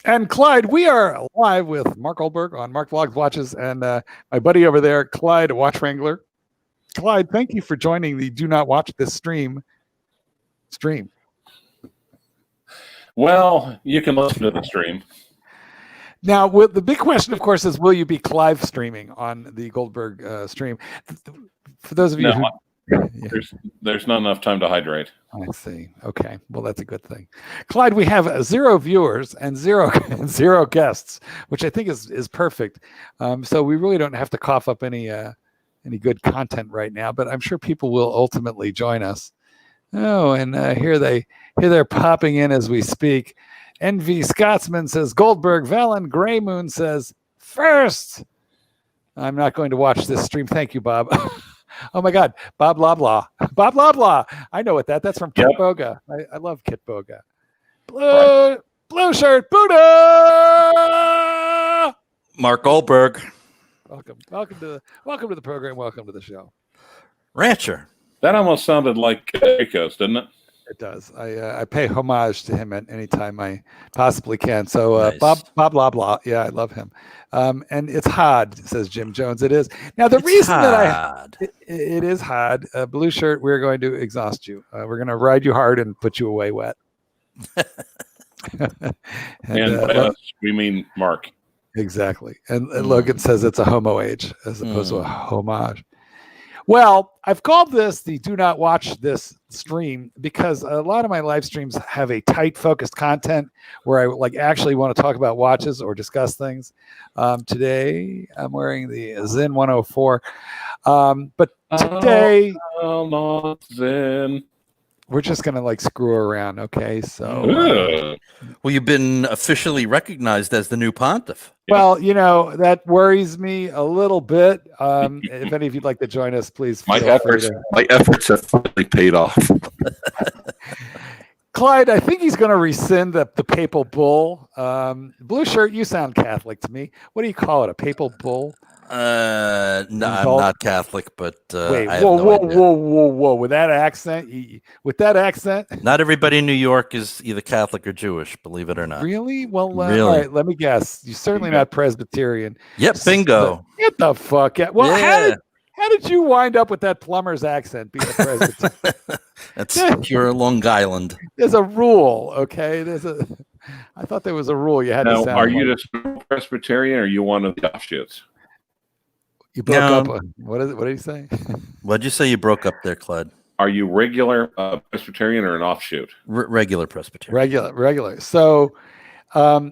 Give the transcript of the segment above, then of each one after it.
And Clyde, we are live with Mark Goldberg on Mark Vlogs Watches and my buddy over there, Clyde, Watch Wrangler. Clyde, thank you for joining the Do Not Watch This Stream. Well, you can listen to the stream. Now, the big question, of course, is will you be live streaming on the Goldberg stream? For those of you who... There's not enough time to hydrate. I see. Okay. Well, that's a good thing. Clyde, we have 0 viewers and zero guests, which I think is perfect. So we really don't have to cough up any good content right now, but I'm sure people will ultimately join us. Oh, and here they're popping in as we speak. NV Scotsman says Goldberg. Valen Grey Moon says first. I'm not going to watch this stream. Thank you, Bob. Oh my God, Bob Loblaw. Bob Loblaw. I know what that's from Kit Boga. I love Kit Boga. Blue shirt, Buddha. Mark Goldberg. Welcome to the program. Welcome to the show. Rancher. That almost sounded like Rico's, didn't it? It does. I pay homage to him at any time I possibly can. So nice. Bob Loblaw. Yeah, I love him. And it's hard, says Jim Jones. It is. Now, the reason that it is hard, blue shirt, we're going to exhaust you. We're going to ride you hard and put you away wet. and by us, we mean Mark. Exactly. And Logan says it's a homo age as opposed to a homage. Well, I've called this the Do Not Watch This stream because a lot of my live streams have a tight, focused content where I actually want to talk about watches or discuss things. Today, I'm wearing the Zen 104. But today, not Zen. We're just going to screw around, okay? So, well, you've been officially recognized as the new pontiff. Well, that worries me a little bit. If any of you'd like to join us, please. My efforts have finally paid off. Clyde, I think he's going to rescind the papal bull. Blue shirt, you sound Catholic to me. What do you call it? A papal bull? No, I'm not Catholic, but wait, I have no idea. Whoa! With that accent, not everybody in New York is either Catholic or Jewish. Believe it or not. Really? Well, really? All right. Let me guess. You're certainly not Presbyterian. Yep, bingo. Get the fuck out. Well, yeah. How did you wind up with that plumber's accent being a Presbyterian? That's pure Long Island. There's a rule, okay? I thought there was a rule you had to sound. Are you just Presbyterian or are you one of the offshoots? You broke up. What did he say? What did you say you broke up there, Clyde? Are you regular Presbyterian or an offshoot? Regular Presbyterian. Regular. So, I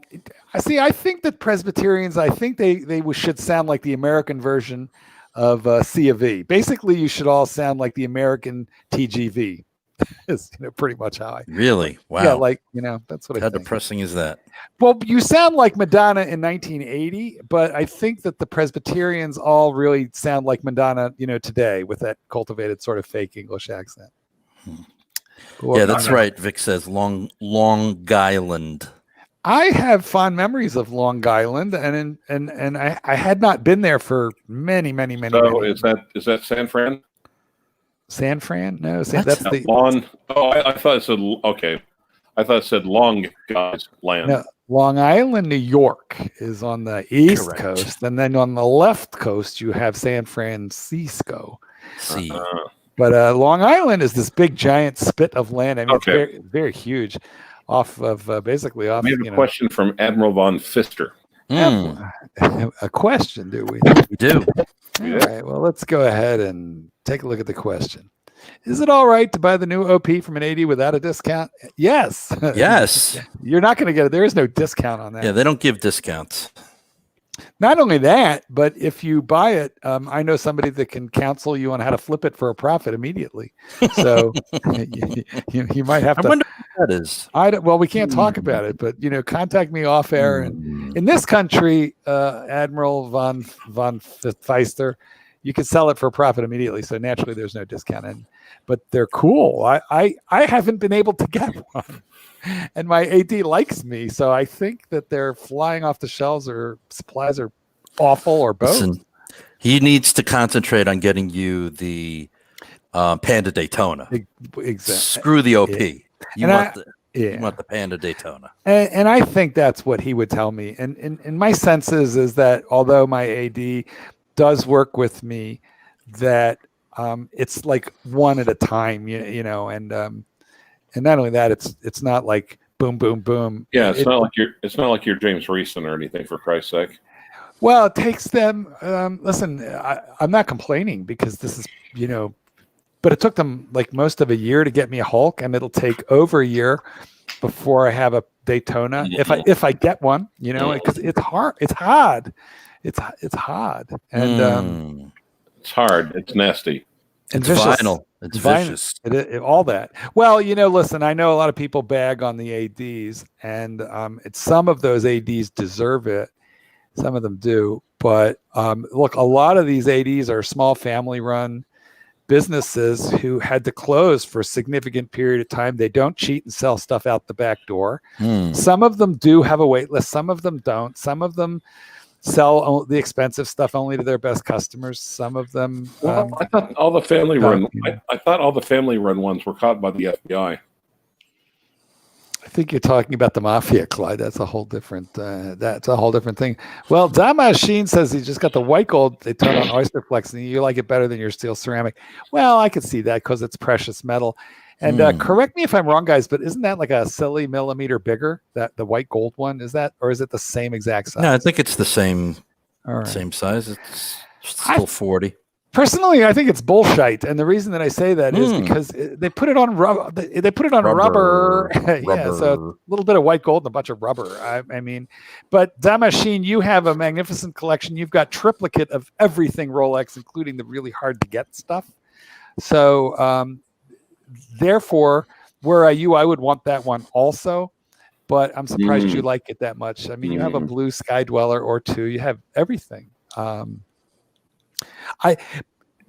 think that Presbyterians, they should sound like the American version of C of E. Basically, you should all sound like the American TGV. Is pretty much how I really wow. Yeah, that's what I think. How depressing is that? Well, you sound like Madonna in 1980, but I think that the Presbyterians all really sound like Madonna, today with that cultivated sort of fake English accent. Yeah, that's right. Vic says Long Island. I have fond memories of Long Island, and I had not been there for many. So is that San Fran? San Fran? No, that's the Long. Oh, I thought it said okay. I thought it said Long Guys Land. No, Long Island, New York is on the east coast, and then on the left coast you have San Francisco. But Long Island is this big giant spit of land. I mean, it's very, very huge. Basically off. We have a question from Admiral von Pfister. A question, do we? We do. All right. Well, let's go ahead and take a look at the question. Is it all right to buy the new OP from an AD without a discount? Yes. Yes. You're not going to get it. There is no discount on that. Yeah, they don't give discounts. Not only that, but if you buy it, I know somebody that can counsel you on how to flip it for a profit immediately. So you might have to. I wonder what that is. Well, we can't talk about it, but contact me off air. And in this country, Admiral von Pfister, you can sell it for a profit immediately. So naturally, there's no discount in. But they're cool. I haven't been able to get one. And my AD likes me, so I think that they're flying off the shelves or supplies are awful or both. Listen, he needs to concentrate on getting you the Panda Daytona. Exactly. Screw the OP. You Yeah. want the Panda Daytona. And I think that's what he would tell me. And my sense is that although my AD does work with me, that it's like one at a time, and not only that, it's not like boom, boom, boom. Yeah, it's not like you're James Reeson or anything, for Christ's sake. Well, it takes them. Listen, I'm not complaining because this is, but it took them like most of a year to get me a Hulk, and it'll take over a year before I have a Daytona, if I get one, because it's hard. It's hard. It's hard, and it's hard. It's nasty. It's vicious. vinyl. It's vicious. All that. Well, listen, I know a lot of people bag on the ADs, and some of those ADs deserve it. Some of them do, but look, a lot of these ADs are small family-run businesses who had to close for a significant period of time. They don't cheat and sell stuff out the back door. Some of them do have a wait list. Some of them don't. Some of them sell the expensive stuff only to their best customers. Some of them. Well, I thought all the family run. I thought all the family run ones were caught by the FBI. I think you're talking about the mafia, Clyde. That's a whole different. That's a whole different thing. Well, Damashine says he just got the white gold Daytona on Oyster Flex, and you like it better than your steel ceramic. Well, I could see that because it's precious metal. And correct me if I'm wrong, guys, but isn't that like a silly millimeter bigger? That the white gold one is that, or is it the same exact size? No, I think it's the same. All right. Same size. It's still 40. Personally, I think it's bullshit, and the reason that I say that is because they put it on rubber. They put it on rubber. Yeah, so a little bit of white gold and a bunch of rubber. I mean, but Damashine, you have a magnificent collection. You've got triplicate of everything Rolex, including the really hard to get stuff. So, therefore, were I you, I would want that one also. But I'm surprised you like it that much. I mean, you have a blue Sky Dweller or two. You have everything.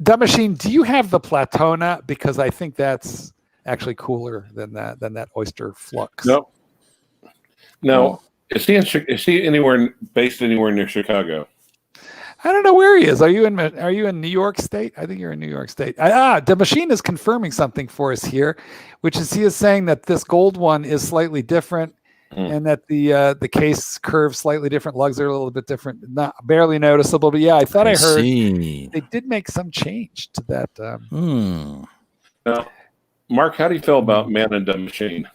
Damashine, do you have the Platona? Because I think that's actually cooler than that Oyster Flux. No. Is he based anywhere near Chicago? I don't know where he is. Are you in New York State? I think you're in New York State. Damashine is confirming something for us here, which is he is saying that this gold one is slightly different. And that the case curve slightly different, lugs are a little bit different, not barely noticeable. But yeah, I thought I heard they did make some change to that. Now, Mark, how do you feel about Man and Machine?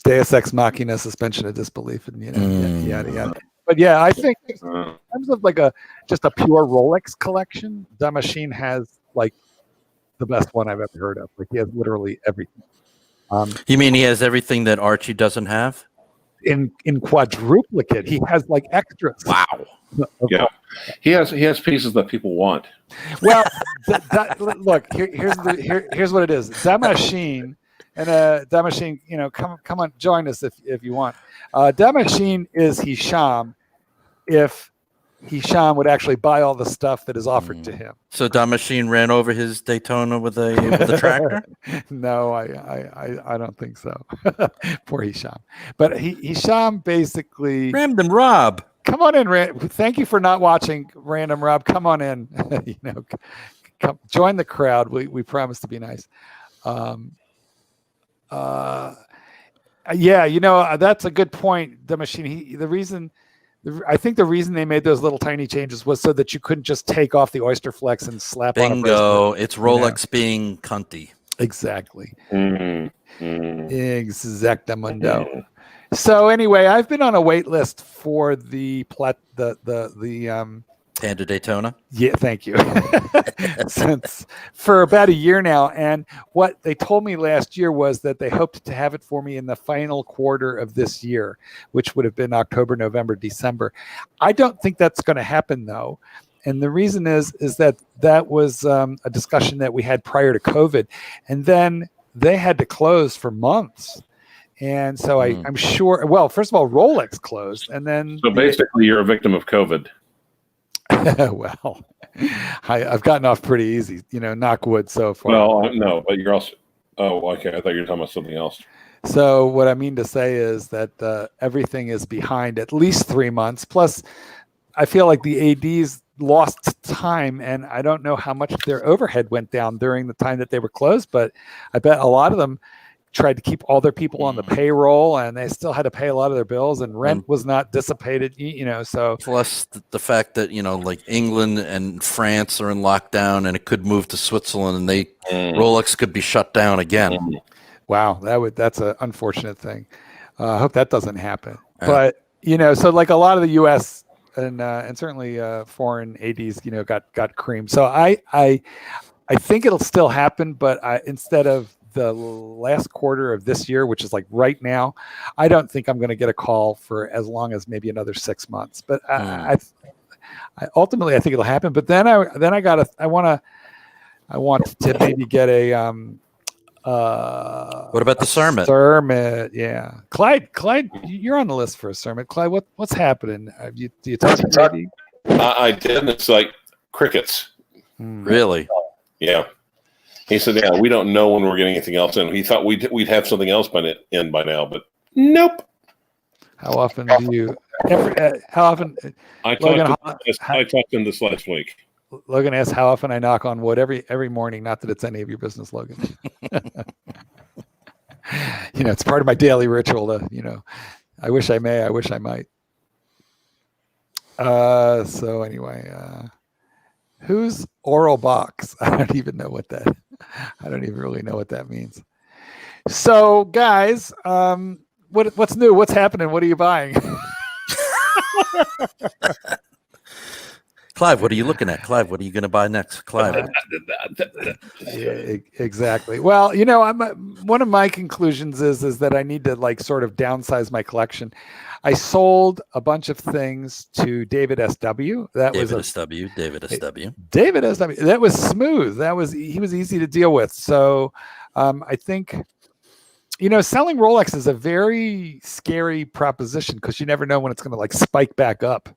Deus Ex Machina, suspension of disbelief, and yada yada. But yeah, I think in terms of like just a pure Rolex collection, Damashine has like the best one I've ever heard of. Like he has literally everything. You mean he has everything that Archie doesn't have? In quadruplicate, he has like extras. Wow. Yeah, he has pieces that people want. Well, look, here's what it is. Damashine and Damashine, come on, join us if you want. Damashine is Hisham if Hisham would actually buy all the stuff that is offered to him. So Damashine ran over his Daytona with a tractor? No, I don't think so. Poor Hisham. But Hisham basically Random Rob. Come on in, thank you for not watching Random Rob. Come on in. Come join the crowd. We promise to be nice. Yeah, that's a good point. Damashine. I think the reason they made those little tiny changes was so that you couldn't just take off the Oyster Flex and slap on a Bingo. It's Rolex being cunty. Exactly. Exactamundo. So anyway, I've been on a wait list for the Panda Daytona. Yeah, thank you. For about a year now, and what they told me last year was that they hoped to have it for me in the final quarter of this year, which would have been October, November, December. I don't think that's going to happen though, and the reason is that was a discussion that we had prior to COVID, and then they had to close for months. And so I'm sure. Well, first of all, Rolex closed, and then so basically, you're a victim of COVID. Well, I've gotten off pretty easy, knock wood so far. Well, no, but you're also. Oh, okay. I thought you were talking about something else. So what I mean to say is that everything is behind at least 3 months. Plus, I feel like the ADs lost time, and I don't know how much their overhead went down during the time that they were closed, but I bet a lot of them tried to keep all their people on the payroll, and they still had to pay a lot of their bills, and rent was not dissipated, so plus the fact that like England and France are in lockdown, and it could move to Switzerland, and Rolex could be shut down again. Wow, that's an unfortunate thing. I hope that doesn't happen. But so like a lot of the U.S. and certainly foreign ADs got creamed. So I think it'll still happen, but instead of the last quarter of this year, which is like right now, I don't think I'm going to get a call for as long as maybe another 6 months. But I ultimately I think it'll happen. But then I want to maybe get a what about the Cermet? Cermet, yeah. Clyde, you're on the list for a Cermet. Clyde, what's happening? Do you talk to AD? I did. It's like crickets. Really? Yeah. He said, "Yeah, we don't know when we're getting anything else in." He thought we'd have something else by now, but nope. How often do you? How often? I talked to him this last week. Logan asks how often I knock on wood every morning. Not that it's any of your business, Logan. It's part of my daily ritual. To I wish I may. I wish I might. So anyway, who's oral box? I don't even know what that. I don't even really know what that means. So, guys, what's new? What's happening? What are you buying? Clive, what are you looking at? Clive, what are you going to buy next? Clive. Yeah, exactly. Well, one of my conclusions is that I need to sort of downsize my collection. I sold a bunch of things to David SW. David SW. That was smooth. He was easy to deal with. So I think selling Rolex is a very scary proposition because you never know when it's going to spike back up.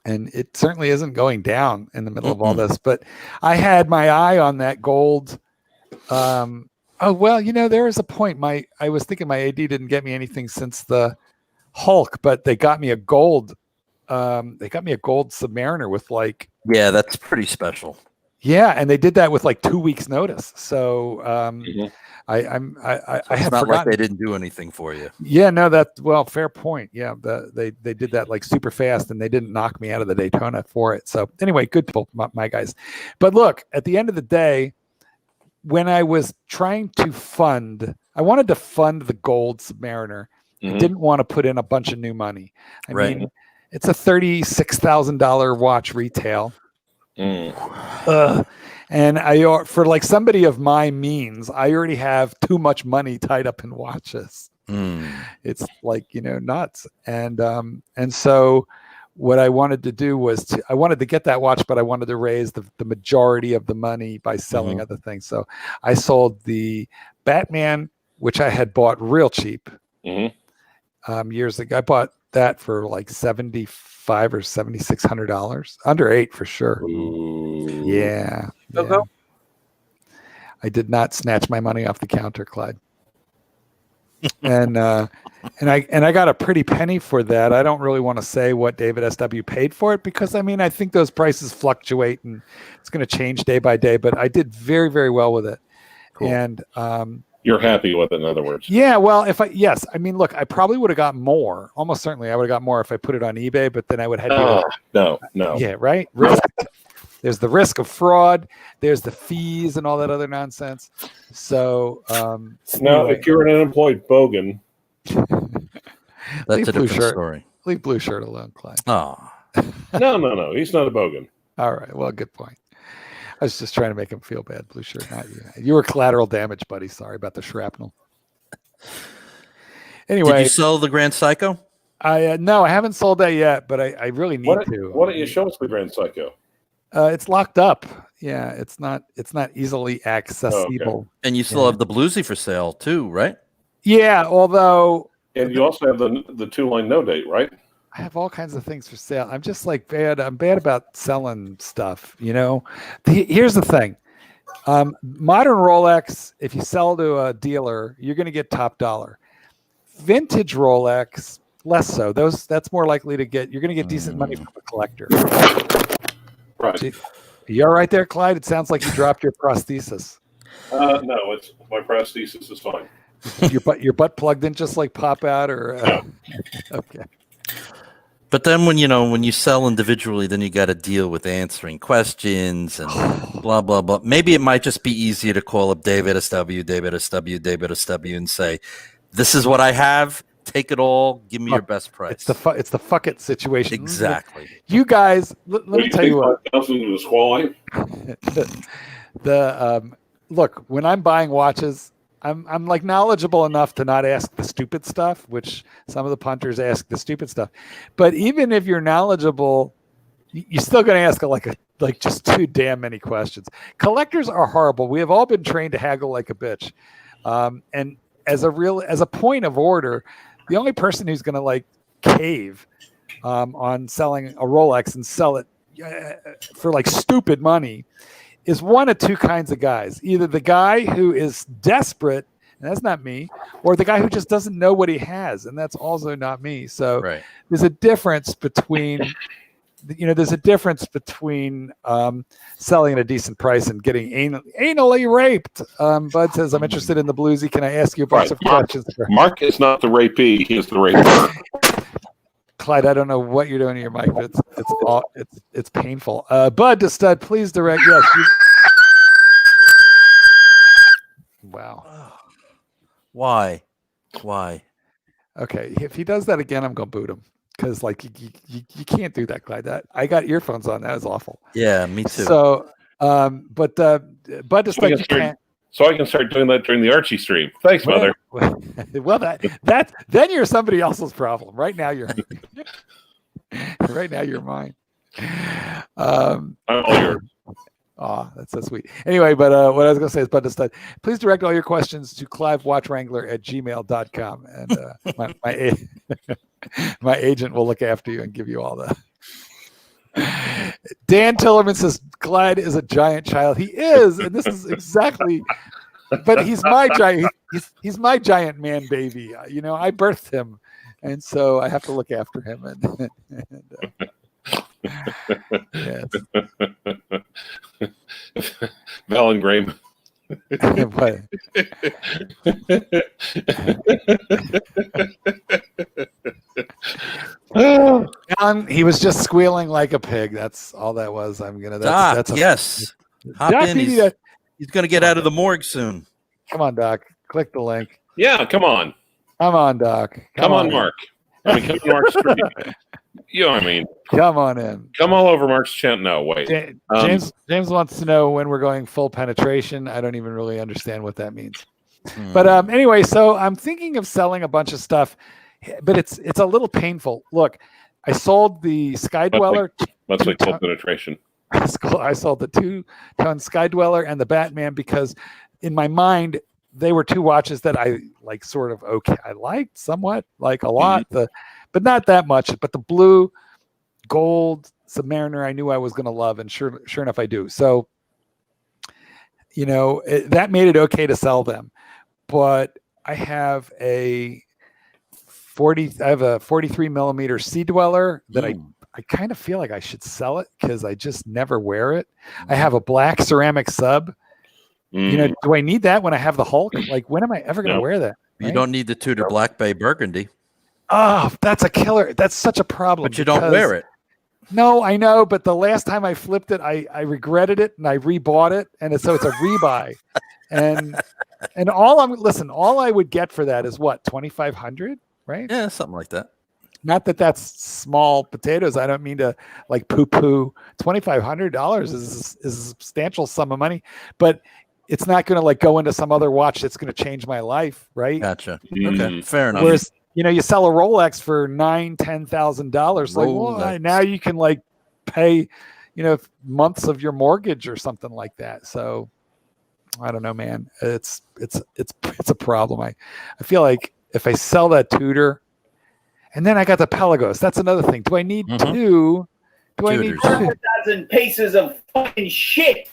And it certainly isn't going down in the middle of all this. But I had my eye on that gold. There is a point. I was thinking my AD didn't get me anything since the Hulk, but they got me a gold. They got me a gold Submariner with Yeah, that's pretty special. Yeah, and they did that with 2 weeks notice. So I have not forgotten. Like they didn't do anything for you. Yeah, no, fair point. Yeah, they did that super fast, and they didn't knock me out of the Daytona for it. So anyway, good people, my guys. But look, at the end of the day, when I was trying to I wanted to fund the gold Submariner. I didn't want to put in a bunch of new money. I mean, it's a $36,000 watch retail. And for somebody of my means, I already have too much money tied up in watches. It's nuts. And so what I wanted to do was I wanted to get that watch, but I wanted to raise the majority of the money by selling other things. So I sold the Batman, which I had bought real cheap years ago. I bought that for $7,500 or $7,600, under $8 for sure. Yeah. I did not snatch my money off the counter, Clyde. And I got a pretty penny for that. I don't really want to say what David SW paid for it because I think those prices fluctuate and it's going to change day by day. But I did very, very well with it. Cool. And you're happy with it, in other words. Yeah. Well, look, I probably would have got more. Almost certainly, I would have got more if I put it on eBay. But then I would have had no. Yeah. Right. Risk. There's the risk of fraud. There's the fees and all that other nonsense. So anyway. If you're an unemployed bogan, that's a different story. Leave blue shirt alone, Clyde. Oh, no. He's not a bogan. All right. Well, good point. I was just trying to make him feel bad. Blue shirt, not you. You were collateral damage, buddy. Sorry about the shrapnel. Anyway, did you sell the Grand Psycho? No, I haven't sold that yet, but I really need to. Why don't you show us the Grand Psycho? It's locked up. Yeah, it's not easily accessible. Oh, okay. And you still have the Bluesy for sale too, right? Yeah, although. And you also have the 2-line no date, right? I have all kinds of things for sale. I'm just bad. I'm bad about selling stuff. Here's the thing. Modern Rolex, if you sell to a dealer, you're going to get top dollar. Vintage Rolex, less so. That's more likely to get. You're going to get decent money from a collector. Right. You all right there, Clyde? It sounds like you dropped your prosthesis. No, it's my prosthesis is fine. Your butt plugged in just like pop out or okay. But then when you sell individually, then you got to deal with answering questions and blah blah blah. Maybe it might just be easier to call up David SW, and say, "This is what I have. Take it all. Give me your best price." It's the fuck it situation. Exactly. You guys, let me tell you what. Look, when I'm buying watches, I'm like knowledgeable enough to not ask the stupid stuff, which some of the punters ask the stupid stuff. But even if you're knowledgeable, you're still going to ask like just too damn many questions. Collectors are horrible. We have all been trained to haggle like a bitch. And as a point of order, the only person who's going to like cave on selling a Rolex and sell it for like stupid money is one of two kinds of guys. Either the guy who is desperate, and that's not me, or the guy who just doesn't know what he has, and that's also not me. So right. There's a difference between selling at a decent price and getting anally raped. Bud says, I'm interested in the bluesy. Can I ask you a bunch of questions? Mark is not the rapee. He is the raper. Clyde, I don't know what you're doing to your mic, but it's painful. Bud to stud, please direct. Yes. Wow. Why? Okay, if he does that again, I'm gonna boot him because like you can't do that, Clyde. That I got earphones on. That was awful. Yeah, me too. So, Bud to stud, you can't. So I can start doing that during the Archie stream. Thanks, Mother. Well, that then you're somebody else's problem. Right now you're mine. I'm all yours. Oh, that's so sweet. Anyway, but what I was going to say is, Bud to stud, please direct all your questions to clivewatchwrangler@gmail.com, and my agent will look after you and give you all the. Dan Tillerman says Clyde is a giant child. He is, and this is exactly. But he's my giant. He's my giant man baby. I birthed him, and so I have to look after him. Yeah, Val and Graham. He was just squealing like a pig. That's all that was. Yes. Hop Doc, in. He's going to get out of the morgue soon. Come on, Doc. Click the link. Yeah, come on. Come on, Doc. Come on, Mark. Come on, Mark's stream. Come on in. Come all over Mark's channel. No, wait. James wants to know when we're going full penetration. I don't even really understand what that means. But anyway, so I'm thinking of selling a bunch of stuff, but it's a little painful. Look, I sold the Sky Dweller. That's like full penetration. I sold the 2-tone Sky Dweller and the Batman because in my mind they were two watches that I like sort of I liked somewhat, like a lot, but not that much. But the blue gold Submariner I knew I was going to love, and sure enough I do. So that made it okay to sell them. But I have a 43 millimeter Sea Dweller that I kind of feel like I should sell it because I just never wear it. I have a black ceramic sub. Do I need that when I have the Hulk? Like, when am I ever going to wear that? Right? You don't need the Tudor Black Bay Burgundy. Oh, that's a killer. That's such a problem. But you don't wear it. No, I know. But the last time I flipped it, I regretted it and I rebought it. And so it's a rebuy. And all I would get for that is what, $2,500, right? Yeah, something like that. Not that that's small potatoes. I don't mean to like poo-poo. $2,500 is a substantial sum of money, but it's not going to like go into some other watch that's going to change my life, right? Gotcha. Okay, fair enough. Whereas you sell a Rolex for $9,000-$10,000. Like, well, now you can like pay, months of your mortgage or something like that. So I don't know, man. It's a problem. I feel like if I sell that Tudor. And then I got the Pelagos. That's another thing. Do I need two? Do I need 1,000 pieces of fucking shit?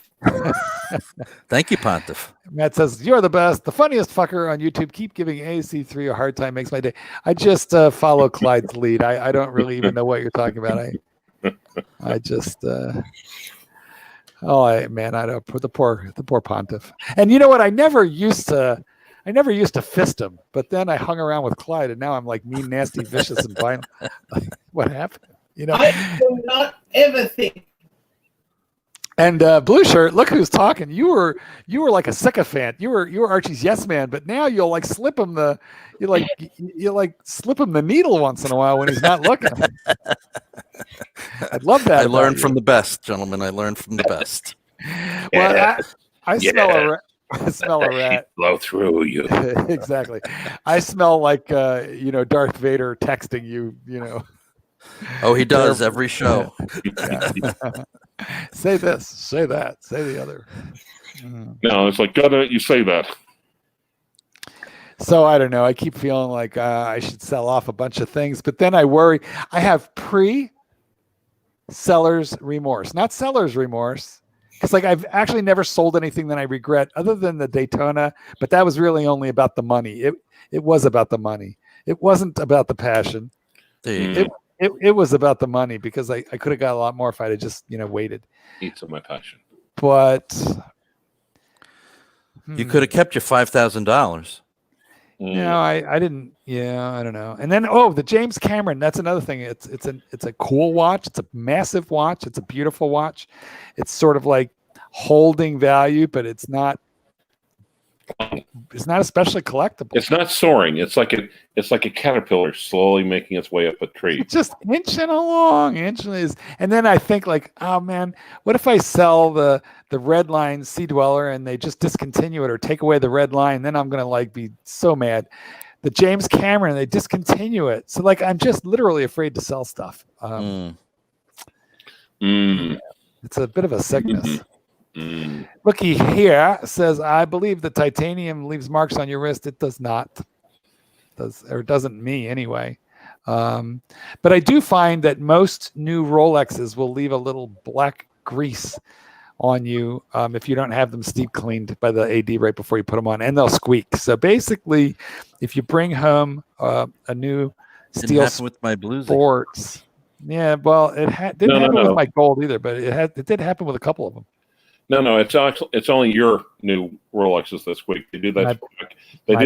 Thank you, Pontiff. Matt says, you're the best. The funniest fucker on YouTube. Keep giving AC3 a hard time. Makes my day. I just follow Clyde's lead. I don't really even know what you're talking about. I just Man, I don't put the poor pontiff. And you know what? I never used to fist him, but then I hung around with Clyde, and now I'm like mean, nasty, vicious, and violent. What happened? You know. I do not ever think. And blue shirt, look who's talking. You were like a sycophant. You were Archie's yes man, but now you'll like slip him the needle once in a while when he's not looking. I'd love that. I learned from the best, gentlemen. I learned from the best. Well, I smell a rat. I smell a rat. Blow through you. Exactly. I smell like Darth Vader texting you. Oh, he does every show. Say this, say that, say the other. No, it's like, you say that. So I don't know. I keep feeling like I should sell off a bunch of things, but then I worry. I have pre-seller's remorse, not seller's remorse. Because like I've actually never sold anything that I regret other than the Daytona, but that was really only about the money. It was about the money. It wasn't about the passion. It was about the money because I could have got a lot more if I'd have just waited. Eat some of my passion. But you could have kept your $5,000. No, I didn't. Yeah, I don't know. And then the James Cameron. That's another thing. It's a cool watch. It's a massive watch. It's a beautiful watch. It's sort of like holding value, but it's not especially collectible. It's not soaring. It's like a caterpillar slowly making its way up a tree. It's just inching along, and then I think like, oh man, what if I sell the red line Sea Dweller and they just discontinue it or take away the red line? Then I'm gonna like be so mad. The James Cameron, they discontinue it. So like I'm just literally afraid to sell stuff. It's a bit of a sickness. Looky here says, I believe the titanium leaves marks on your wrist. It does not. It doesn't me anyway. But I do find that most new Rolexes will leave a little black grease on you if you don't have them steep cleaned by the AD right before you put them on, and they'll squeak. So basically, if you bring home a new steel with my blues sports, yeah, well, it didn't happen with my gold either, but it did happen with a couple of them. No, it's only your new Rolexes this week. They do that. They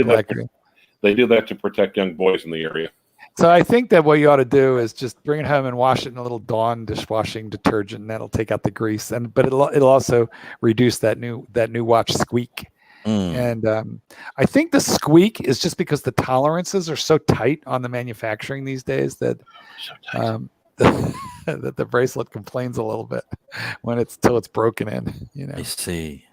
do that to protect young boys in the area. So I think that what you ought to do is just bring it home and wash it in a little Dawn dishwashing detergent, and that'll take out the grease. But it'll also reduce that new watch squeak. And I think the squeak is just because the tolerances are so tight on the manufacturing these days that that the bracelet complains a little bit till it's broken in. I see.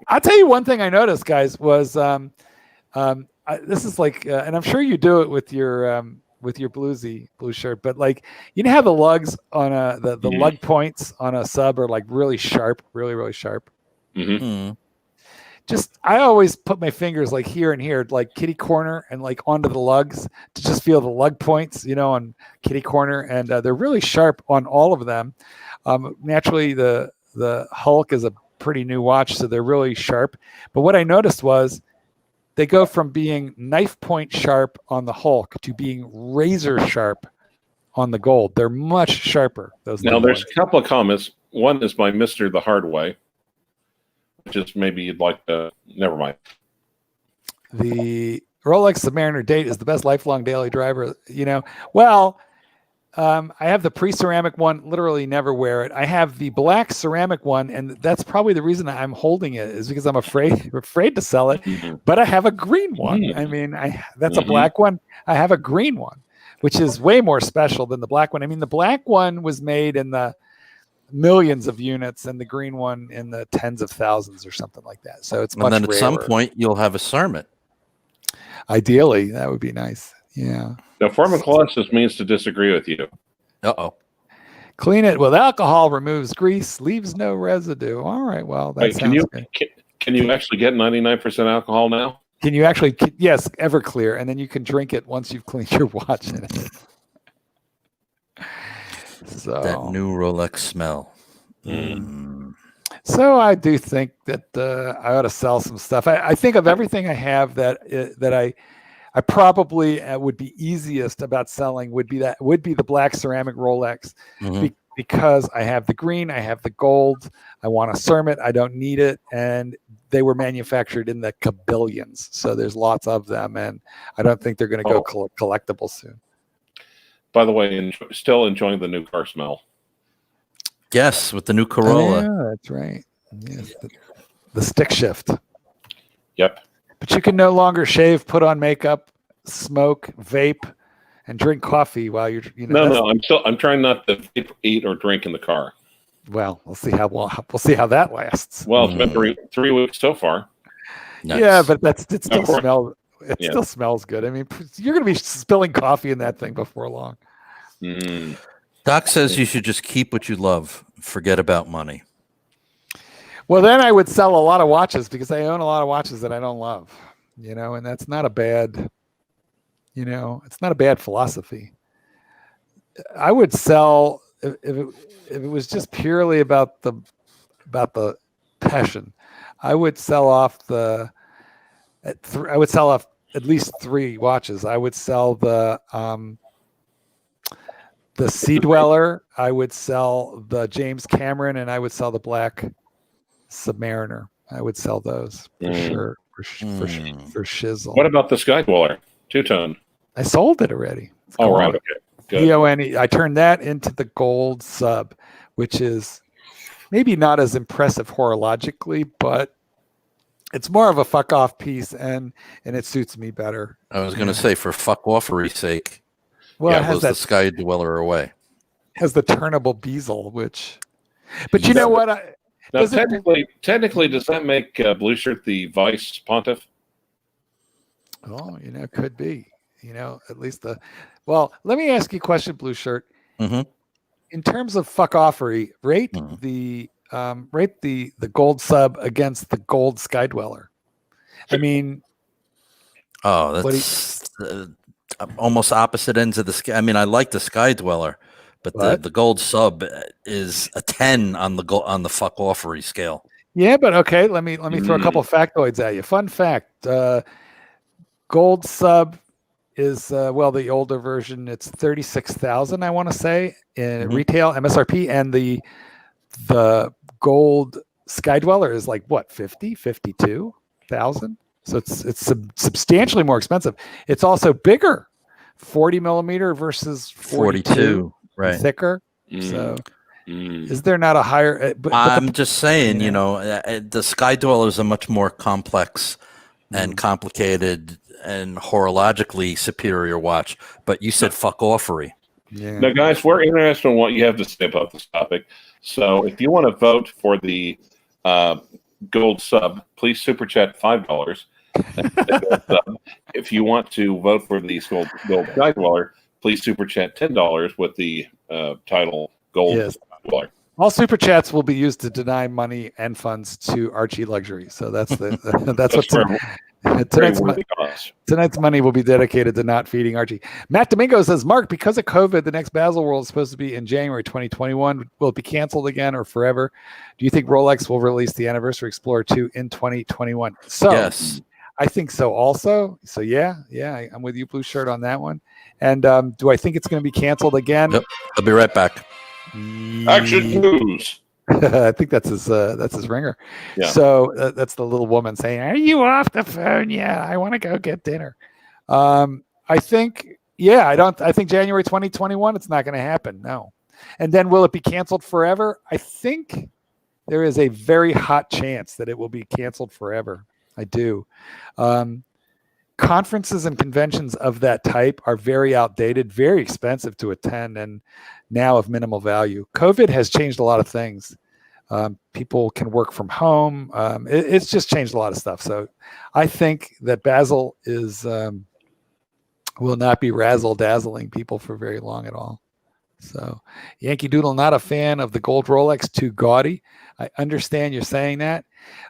I'll tell you one thing I noticed, guys, was this is like, and I'm sure you do it with your blue shirt, but like how the lugs on the lug points on a sub are like really sharp, really really sharp. Just I always put my fingers like here and here, like kitty corner, and like onto the lugs to just feel the lug points, on kitty corner, and they're really sharp on all of them. Naturally, the Hulk is a pretty new watch, so they're really sharp. But what I noticed was they go from being knife point sharp on the Hulk to being razor sharp on the gold. They're much sharper. Now, there's a couple of comments. One is by Mr. The Hard Way. Just maybe you'd like to. Never mind. The Rolex Submariner Date is the best lifelong daily driver. Well, I have the pre-ceramic one. Literally never wear it. I have the black ceramic one, and that's probably the reason I'm holding it is because I'm afraid to sell it. But I have a green one. I mean, that's a black one. I have a green one, which is way more special than the black one. I mean, the black one was made in the millions of units, and the green one in the tens of thousands or something like that. So it's much rarer. And then at some point you'll have a Cermet. Ideally, that would be nice. Yeah. Now, pharmacolosis means to disagree with you. Clean it with alcohol, removes grease, leaves no residue. All right. Well, that sounds good. Can you actually get 99% alcohol now? Can you actually? Yes, Everclear, and then you can drink it once you've cleaned your watch in it. So that new Rolex smell. So I do think that I ought to sell some stuff. I think of everything I have that I probably would be easiest about selling would be the black ceramic Rolex because I have the green, I have the gold, I want a Cermet, I don't need it, and they were manufactured in the kabillions, so there's lots of them, and I don't think they're going to go collectible soon. By the way, still enjoying the new car smell. Yes, with the new Corolla. Yeah, that's right. Yes, the stick shift. Yep. But you can no longer shave, put on makeup, smoke, vape, and drink coffee while you're. No. I'm trying not to eat or drink in the car. Well, we'll see how that lasts. Well, it's been three weeks so far. Nice. Yeah, but it still smells. It still smells good. I mean, you're going to be spilling coffee in that thing before long. Mm. Doc says you should just keep what you love. Forget about money. Well, then I would sell a lot of watches because I own a lot of watches that I don't love. And that's not a bad. It's not a bad philosophy. I would sell if it was just purely about the passion. I would sell off at least 3 watches. I would sell the Sea Dweller. I would sell the James Cameron, and I would sell the Black Submariner. I would sell those for sure for shizzle. What about the Sky Dweller 2-tone? I sold it already. Oh, right. Okay. Good. EONE. I turned that into the gold sub, which is maybe not as impressive horologically, but it's more of a fuck off piece, and it suits me better. I was going to say, for fuck offery's sake, well, it has the Sky Dweller away. Has the turnable bezel, but you know what? Now, technically, does that make Blue Shirt the vice pontiff? Oh, could be. At least well, let me ask you a question, Blue Shirt. Mm-hmm. In terms of fuck offery, rate the gold sub against the gold Sky Dweller. I mean, that's almost opposite ends of the sky. I mean, I like the Sky Dweller, but the gold sub is a 10 on the fuck offery scale. Yeah, but okay, let me throw a couple of factoids at you. Fun fact: gold sub is the older version. It's 36,000, I want to say, in retail MSRP, and the gold Sky Dweller is like what, 52,000. So it's substantially more expensive. It's also bigger, 40 millimeter versus 42, right? Thicker. So is there not a higher? I'm just saying, the Sky Dweller is a much more complex and complicated and horologically superior watch. But you said fuck offery. Yeah. Now, guys, we're interested in what you have to say about this topic. So if you want to vote for the gold sub, please super chat $5. If you want to vote for the gold Sky Dweller, please super chat $10 with the title gold Sky Dweller. All super chats will be used to deny money and funds to Archie Luxury. So that's tonight's money will be dedicated to not feeding Archie. Matt Domingo says, Mark, because of COVID, the next Baselworld is supposed to be in January 2021. Will it be canceled again or forever? Do you think Rolex will release the Anniversary Explorer 2 in 2021? So yes, I think so also. So yeah, I'm with you, Blue Shirt, on that one. And do I think it's going to be canceled again? Yep. I'll be right back. Action news. I think that's his ringer. Yeah. So that's the little woman saying, "Are you off the phone? Yeah, I want to go get dinner." I think January 2021. It's not going to happen. No. And then will it be canceled forever? I think there is a very hot chance that it will be canceled forever. I do. Conferences and conventions of that type are very outdated, very expensive to attend, and now of minimal value. COVID has changed a lot of things. People can work from home. It's just changed a lot of stuff. So I think that Basel will not be razzle-dazzling people for very long at all. So Yankee Doodle, not a fan of the gold Rolex, too gaudy. I understand you're saying that.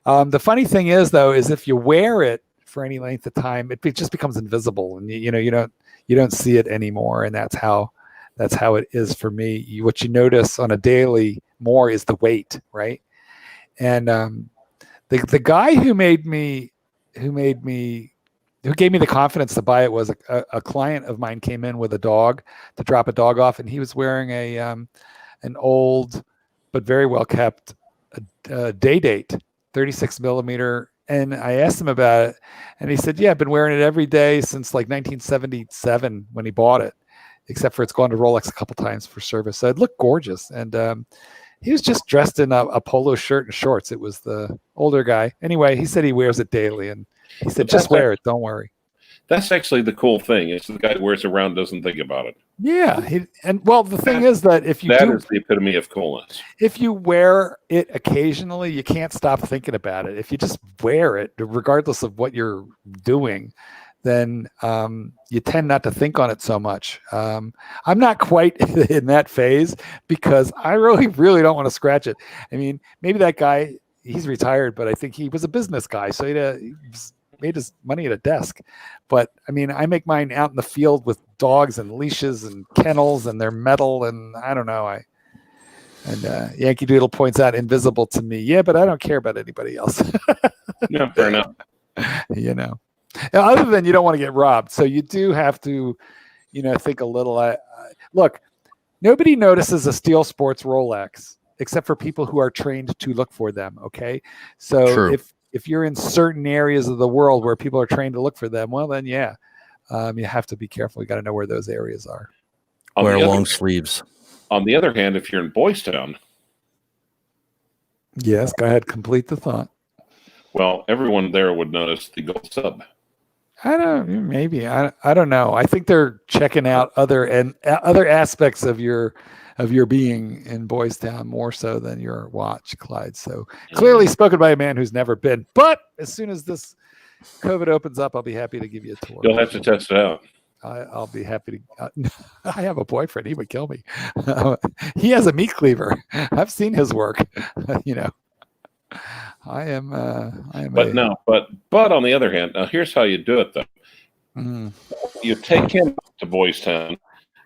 The funny thing is, though, is if you wear it for any length of time, it just becomes invisible, and you don't see it anymore. And that's how it is for me. What you notice on a daily more is the weight, right? And the guy who gave me the confidence to buy it was a client of mine. Came in with a dog to drop a dog off, and he was wearing an old but very well kept day date 36 millimeter. And I asked him about it, and he said, yeah, I've been wearing it every day since like 1977 when he bought it, except for it's gone to Rolex a couple times for service. So it looked gorgeous. And he was just dressed in a polo shirt and shorts. It was the older guy. Anyway, he said he wears it daily, and he said, just wear it. Don't worry. That's actually the cool thing. It's the guy who wears it around doesn't think about it. Yeah. The thing is that if you that is the epitome of coolness. If you wear it occasionally, you can't stop thinking about it. If you just wear it, regardless of what you're doing, then you tend not to think on it so much. I'm not quite in that phase because I really, really don't want to scratch it. I mean, maybe that guy, he's retired, but I think he was a business guy. So he made his money at a desk. But I mean, I make mine out in the field with dogs and leashes and kennels, and they're metal, and I don't know. Yankee Doodle points out invisible to me. Yeah, but I don't care about anybody else. No, fair enough. You know, other than you don't want to get robbed. So you do have to, think a little. Look, nobody notices a Steel Sports Rolex except for people who are trained to look for them. Okay. So True. If you're in certain areas of the world where people are trained to look for them, well, then, yeah, you have to be careful. You got to know where those areas are. Wear long sleeves. On the other hand, if you're in Boys Town. Yes, go ahead. Complete the thought. Well, everyone there would notice the gold sub. I don't know. I think they're checking out other aspects of your being in Boys Town more so than your watch, Clyde. So clearly spoken by a man who's never been. But as soon as this COVID opens up, I'll be happy to give you a tour. You'll have to test it out. I'll be happy to. I have a boyfriend. He would kill me. He has a meat cleaver. I've seen his work. I am. But on the other hand, now here's how you do it though. You take him to Boys Town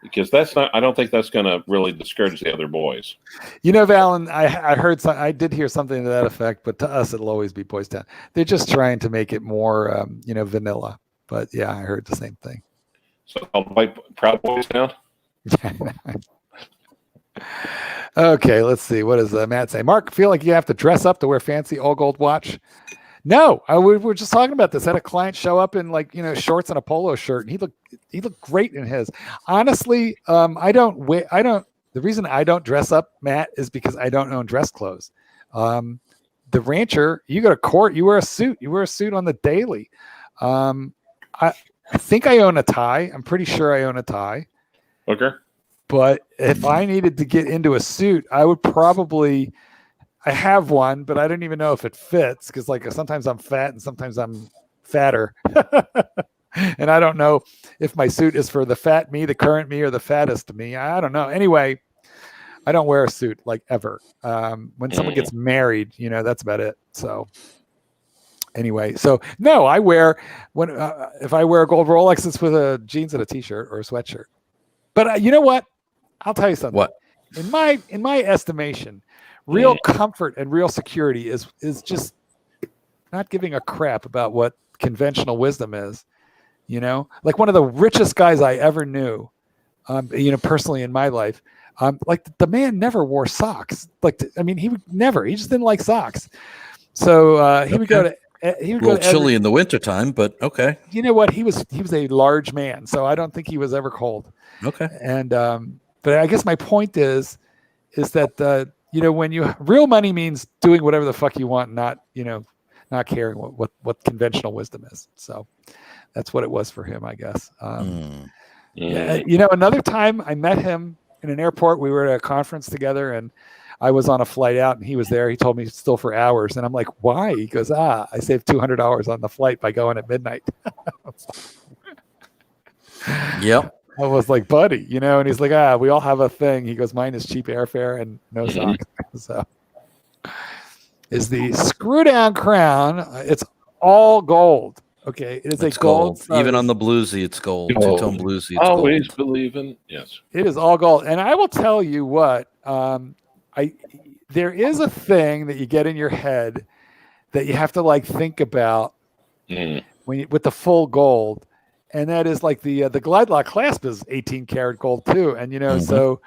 because I don't think that's going to really discourage the other boys. Valen, I did hear something to that effect, but to us it'll always be Boys Town. They're just trying to make it more, vanilla. But yeah, I heard the same thing. So called Proud Boys Town. Okay, let's see. What does Matt say? Mark, feel like you have to dress up to wear fancy all gold watch? No, we were just talking about this. I had a client show up in shorts and a polo shirt, and he looked great in his. Honestly, the reason I don't dress up, Matt, is because I don't own dress clothes. The rancher, you go to court, you wear a suit. You wear a suit on the daily. I think I own a tie. I'm pretty sure I own a tie. Okay. But if I needed to get into a suit, I would probably. I have one, but I don't even know if it fits because, sometimes I'm fat and sometimes I'm fatter, and I don't know if my suit is for the fat me, the current me, or the fattest me. I don't know. Anyway, I don't wear a suit ever. When someone gets married, that's about it. So. Anyway, so no, I wear if I wear a gold Rolex, it's with a jeans and a t-shirt or a sweatshirt. But you know what? I'll tell you something. What? In my estimation, real comfort and real security is just not giving a crap about what conventional wisdom is. Like one of the richest guys I ever knew, personally in my life, the man never wore socks. He would never. He just didn't like socks. So he would go to. He would a little chilly in the wintertime, but okay. You know what? He was a large man, so I don't think he was ever cold. Okay. And but I guess my point is that when real money means doing whatever the fuck you want, not caring what conventional wisdom is. So that's what it was for him, I guess. Another time I met him in an airport. We were at a conference together, and I was on a flight out, and he was there. He told me still for hours, and I'm like, "Why?" He goes, I saved $200 on the flight by going at midnight." Yep. I was like, "Buddy," and he's like, "We all have a thing." He goes, "Mine is cheap airfare and no socks." So, is the screw down crown? It's all gold. Okay, it is It's a gold. Even on the bluesy, it's gold. Two-tone bluesy, it's Always gold. believing. Yes. It is all gold, and I will tell you what. There is a thing that you get in your head that you have to think about with the full gold, and that is the Glide Lock clasp is 18 karat gold too, and so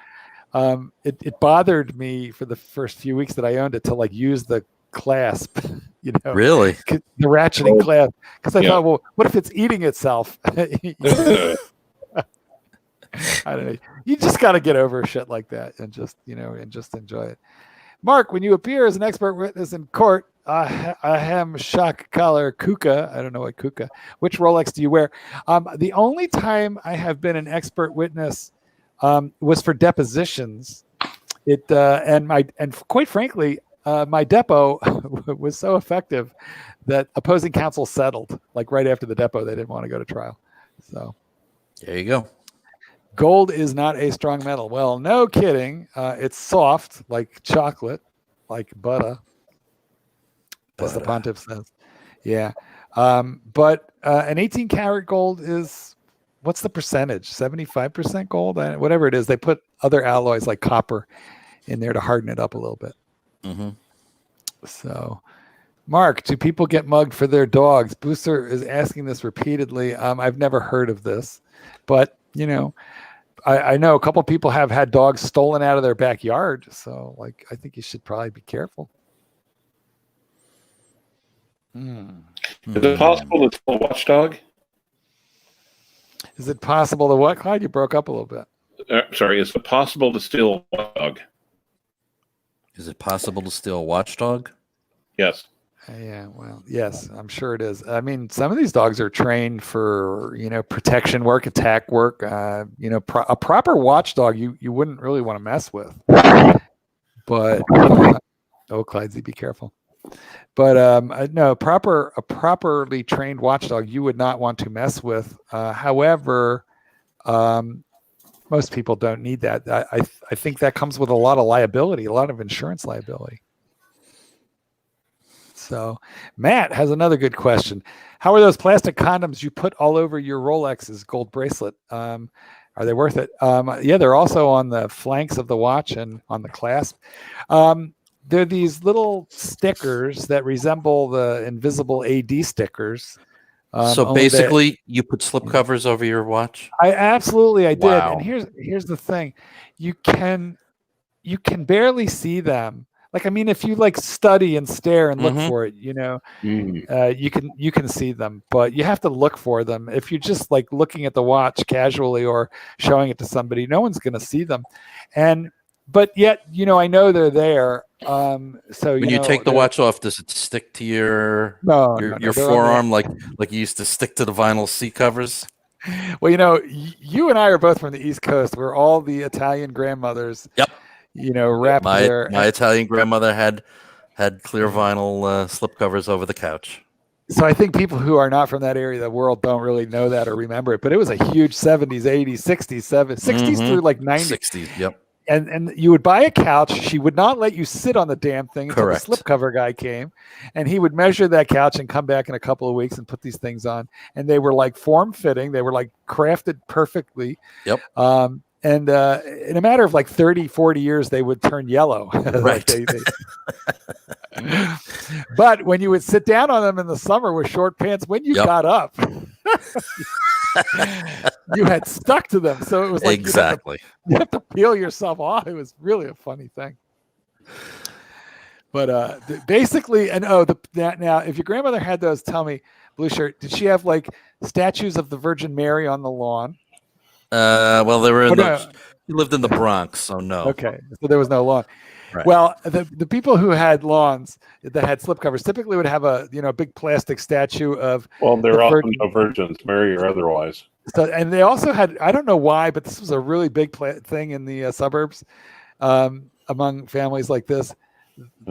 it bothered me for the first few weeks that I owned it to like use the clasp, Really? the ratcheting clasp, because I Yeah. thought, well, what if it's eating itself? I don't know. You just got to get over shit like that and just enjoy it. Mark, when you appear as an expert witness in court, I am shock collar Kuka. I don't know what Kuka. Which Rolex do you wear? The only time I have been an expert witness was for depositions. And quite frankly, my depo was so effective that opposing counsel settled like right after the depo. They didn't want to go to trial. So There you go. gold is not a strong metal. Well, no kidding. It's soft like chocolate, like butter. As the pontiff says. Yeah. But an 18 karat gold is, what's the percentage? 75% gold? Whatever it is. They put other alloys like copper in there to harden it up a little bit. Mm-hmm. So, Mark, do people get mugged for their dogs? Booster is asking this repeatedly. I've never heard of this, but I know a couple of people have had dogs stolen out of their backyard. So, I think you should probably be careful. Is it possible to steal a watchdog? Is it possible to what, Clyde? You broke up a little bit. Sorry, is it possible to steal a watchdog? Is it possible to steal a watchdog? Yes. Yeah, well, yes, I'm sure it is. I mean, some of these dogs are trained for, protection work, attack work. A proper watchdog you wouldn't really want to mess with. But, Clydesy, be careful. But no, a properly trained watchdog you would not want to mess with. However, most people don't need that. I think that comes with a lot of liability, a lot of insurance liability. So Matt has another good question. How are those plastic condoms you put all over your Rolex's gold bracelet? Are they worth it? Yeah, they're also on the flanks of the watch and on the clasp. They're these little stickers that resemble the invisible AD stickers. So basically, you put slip covers over your watch? I did. Wow. And here's the thing. You can barely see them. If you study and stare and look for it, you can see them, but you have to look for them. If you're just looking at the watch casually or showing it to somebody, no one's going to see them. But yet, I know they're there. So when you take the watch off, does it stick to your forearm like you used to stick to the vinyl seat covers? Well, you and I are both from the East Coast, where all the Italian grandmothers, yep, wrapped my their Italian grandmother had clear vinyl slip covers over the couch. So I think people who are not from that area of the world don't really know that or remember it. But it was a huge 70s, 80s, 60s, 60s through 90s. 60s, yep. And you would buy a couch. She would not let you sit on the damn thing until Correct. the slipcover guy came, and he would measure that couch and come back in a couple of weeks and put these things on. And they were form fitting. They were crafted perfectly. Yep. And in a matter of 30, 40 years, they would turn yellow. Right. But when you would sit down on them in the summer with short pants, when you got up, you had stuck to them. So it was exactly. You have to peel yourself off. It was really a funny thing. But basically, and now if your grandmother had those, tell me, Blue Shirt, did she have statues of the Virgin Mary on the lawn? Well, they were she lived in the Bronx, so no. Okay, so there was no lawn. Right. Well, the people who had lawns that had slipcovers typically would have a big plastic statue of. Well, they're often no virgins, Mary or otherwise. So, and they also had, I don't know why, but this was a really big thing in the suburbs among families like this.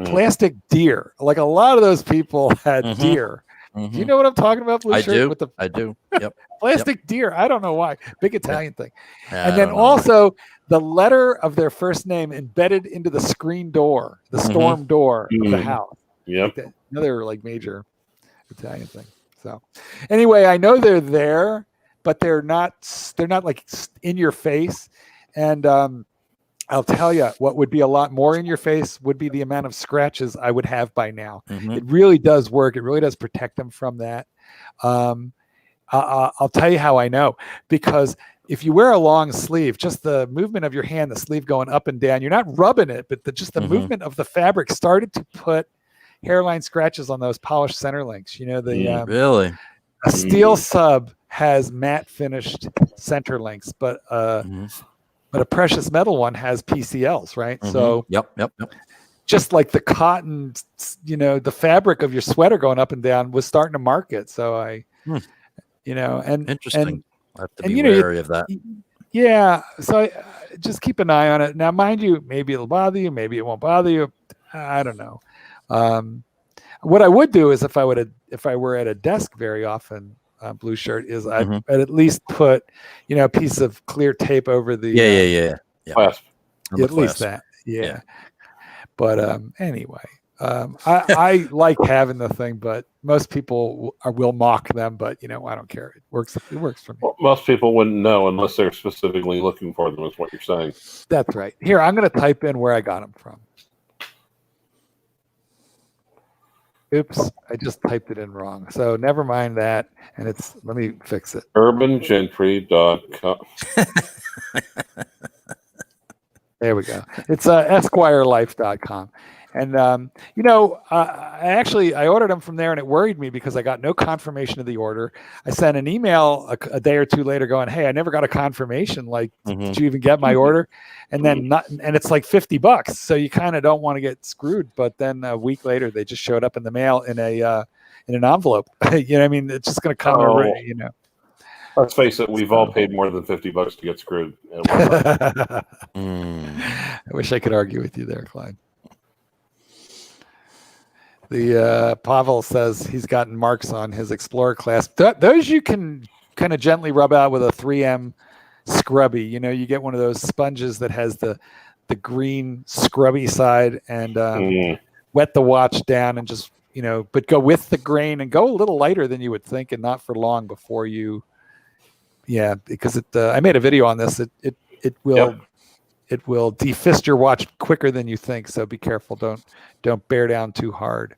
Plastic deer. A lot of those people had deer. Do you know what I'm talking about, Blue Shirt? I do. Yep. Plastic deer. I don't know why. Big Italian thing. Yeah, and then also the letter of their first name embedded into the screen door, the storm door of the house. Yep. Another major Italian thing. So anyway, I know they're there, but they're not in your face. And I'll tell you what would be a lot more in your face would be the amount of scratches I would have by now. It really does work. It really does protect them from that. I'll tell you how I know, because if you wear a long sleeve, just the movement of your hand, the sleeve going up and down, you're not rubbing it, but just the movement of the fabric started to put hairline scratches on those polished center links. You know, Really? a steel sub has matte finished center links, but a precious metal one has PCLs, right? So Yep. just like the cotton, you know, the fabric of your sweater going up and down was starting to mark it. So you know, and Interesting. I have to be you know, wary of that. Yeah. So just keep an eye on it. Now, mind you, maybe it'll bother you. Maybe it won't bother you. I don't know. What I would do is if I were at a desk very often, blue shirt, is I'd at least put, you know, a piece of clear tape over the Clasp. at least that. Yeah. But anyway, I like having the thing, but most people will mock them. But you know, I don't care. It works for me. Well, most people wouldn't know unless they're specifically looking for them. Is what you're saying? That's right. Here, I'm going to type in where I got them from. Oops, I just typed it in wrong. So never mind that. And let me fix it. UrbanGentry.com. There we go. It's EsquireLife.com. And, you know, I ordered them from there, and it worried me because I got no confirmation of the order. I sent an email a day or two later going, hey, I never got a confirmation. Like, did you even get my order? And then and it's like $50. So you kind of don't want to get screwed. But then a week later, they just showed up in the mail in an envelope. You know what I mean? It's just going to come, you know. Let's face it, we've all paid more than $50 to get screwed. I wish I could argue with you there, Clyde. The Pavel says he's gotten marks on his Explorer clasp. Those you can kind of gently rub out with a 3M scrubby. You know, you get one of those sponges that has the green scrubby side and wet the watch down and just, you know, but go with the grain and go a little lighter than you would think and not for long before you. Yeah, because I made a video on this. It will defist your watch quicker than you think. So be careful. Don't bear down too hard.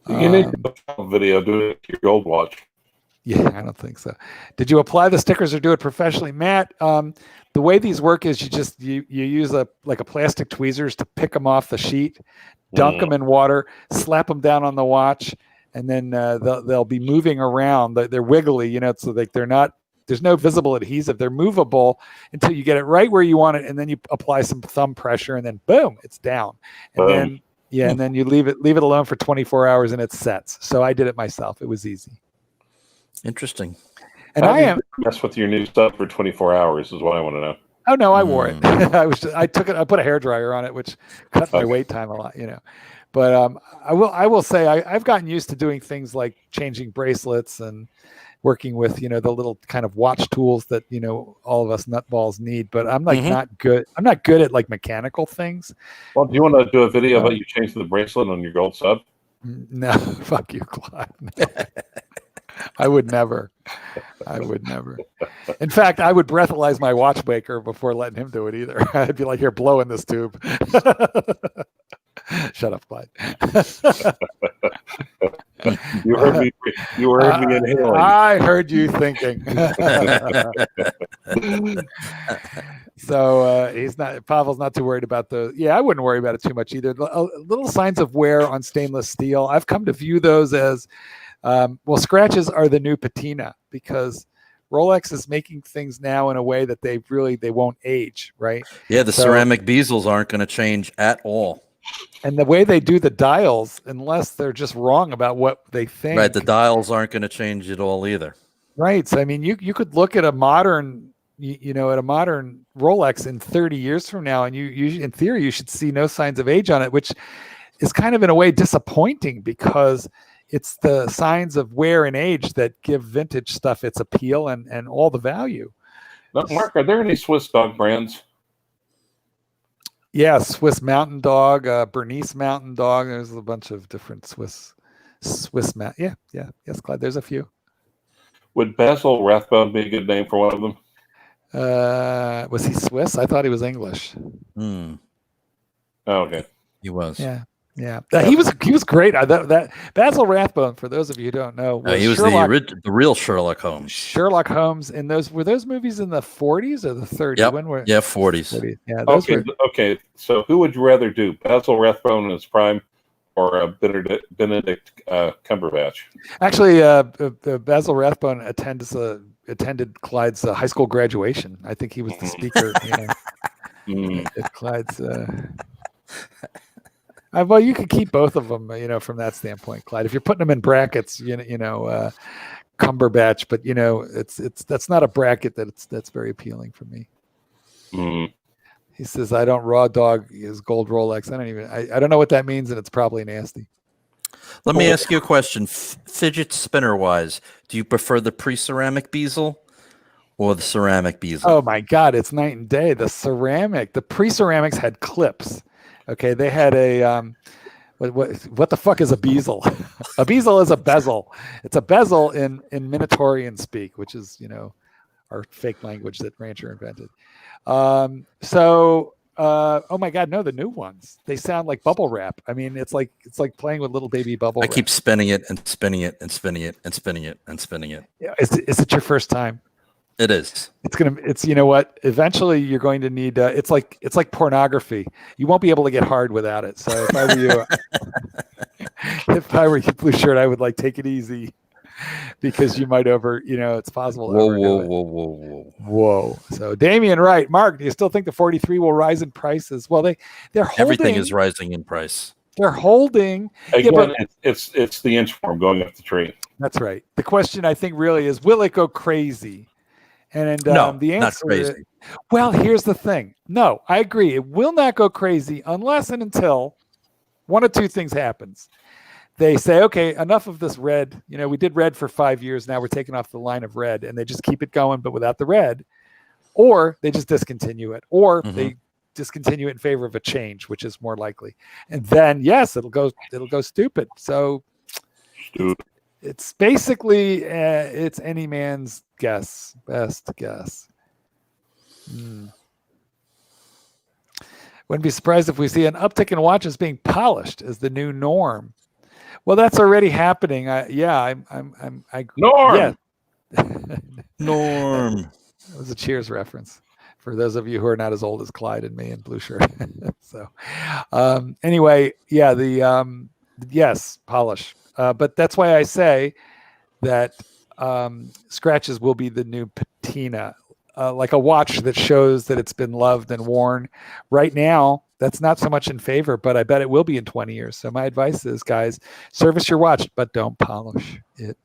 You need a video doing it to your gold watch. Yeah, I don't think so. Did you apply the stickers or do it professionally, Matt? The way these work is you use a plastic tweezers to pick them off the sheet, dunk them in water, slap them down on the watch, and then they'll be moving around. They're wiggly, you know, so like they're not. There's no visible adhesive. They're movable until you get it right where you want it, and then you apply some thumb pressure, and then boom, it's down. And then and then you leave it alone for 24 hours, and it sets. So I did it myself. It was easy. Interesting. And I mess with your new stuff for 24 hours is what I want to know. Oh no, I wore it. I took it. I put a hairdryer on it, which cut my wait time a lot. You know. But I will say I've gotten used to doing things like changing bracelets and working with, you know, the little kind of watch tools that, you know, all of us nutballs need, but I'm like not good. I'm not good at like mechanical things. Well, do you want to do a video about you changing the bracelet on your gold sub? No, fuck you, Clyde. No. I would never. In fact, I would breathalyze my watchmaker before letting him do it either. I'd be like, here, blow in this tube. Shut up, Clyde. You heard me. You heard me inhaling. I heard you thinking. So Pavel's not too worried about I wouldn't worry about it too much either. Little signs of wear on stainless steel. I've come to view those as, scratches are the new patina because Rolex is making things now in a way that they won't age, right? Yeah, the ceramic bezels aren't going to change at all. And the way they do the dials, unless they're just wrong about what they think. Right, the dials aren't going to change at all either. Right. So I mean, you could look at a modern, at a modern Rolex in 30 years from now, and you in theory you should see no signs of age on it, which is kind of in a way disappointing because it's the signs of wear and age that give vintage stuff its appeal and all the value. Now, Mark, are there any Swiss dog brands? Yeah, Swiss Mountain Dog, Bernese Mountain Dog. There's a bunch of different Swiss Yeah. Yes, Clyde, there's a few. Would Basil Rathbone be a good name for one of them? Was he Swiss? I thought he was English. Oh, okay. He was. Yeah. Yeah, he was great. That Basil Rathbone, for those of you who don't know, He was the real Sherlock Holmes. Sherlock Holmes in were those movies in the 40s or the 30s? Yep. When were 40s. Yeah, those were. Okay. So who would you rather do, Basil Rathbone in his prime, or Benedict Cumberbatch? Actually, Basil Rathbone attended Clyde's high school graduation. I think he was the speaker. At Clyde's. Well, you could keep both of them, from that standpoint, Clyde. If you're putting them in brackets, Cumberbatch, but that's not a bracket that's very appealing for me. He says, "I don't raw dog his gold Rolex." I don't know what that means, and it's probably nasty. Let me ask you a question. Fidget spinner wise, do you prefer the pre-ceramic bezel or the ceramic bezel? Oh my God, it's night and day. The pre-ceramics had clips. Okay, they had a what the fuck is a bezel? A bezel is a bezel. It's a bezel in Minotaurian speak, which is our fake language that Rancher invented. Oh my God, no, the new ones. They sound like bubble wrap. I mean, it's like playing with little baby bubble wrap. I keep spinning it and spinning it and spinning it and spinning it and spinning it. Yeah, is it your first time? It is. It's you know what? Eventually, you're going to need. It's like pornography. You won't be able to get hard without it. So if I were you, if I were you, Blue Shirt, I would take it easy, because you might it's possible. Whoa. So Damien, right? Mark, do you still think the 43 will rise in prices? Well, they're holding. Everything is rising in price. They're holding. Again, it's the inch form going up the tree. That's right. The question, I think, really is, will it go crazy? And no, the answer not crazy. Well, here's the thing. No, I agree. It will not go crazy unless and until one of two things happens. They say, okay, enough of this red. We did red for 5 years. Now we're taking off the line of red, and they just keep it going, but without the red. Or they just discontinue it, or they discontinue it in favor of a change, which is more likely. And then, yes, it'll go stupid. So stupid. It's basically it's any man's guess, best guess. Wouldn't be surprised if we see an uptick in watches being polished as the new norm. Well, that's already happening. Norm. Yeah. Norm. That was a Cheers reference for those of you who are not as old as Clyde and me and Blue Shirt. So, anyway, yeah, yes, polish. But that's why I say that scratches will be the new patina, like a watch that shows that it's been loved and worn. Right now, that's not so much in favor, but I bet it will be in 20 years. So my advice is, guys, service your watch, but don't polish it.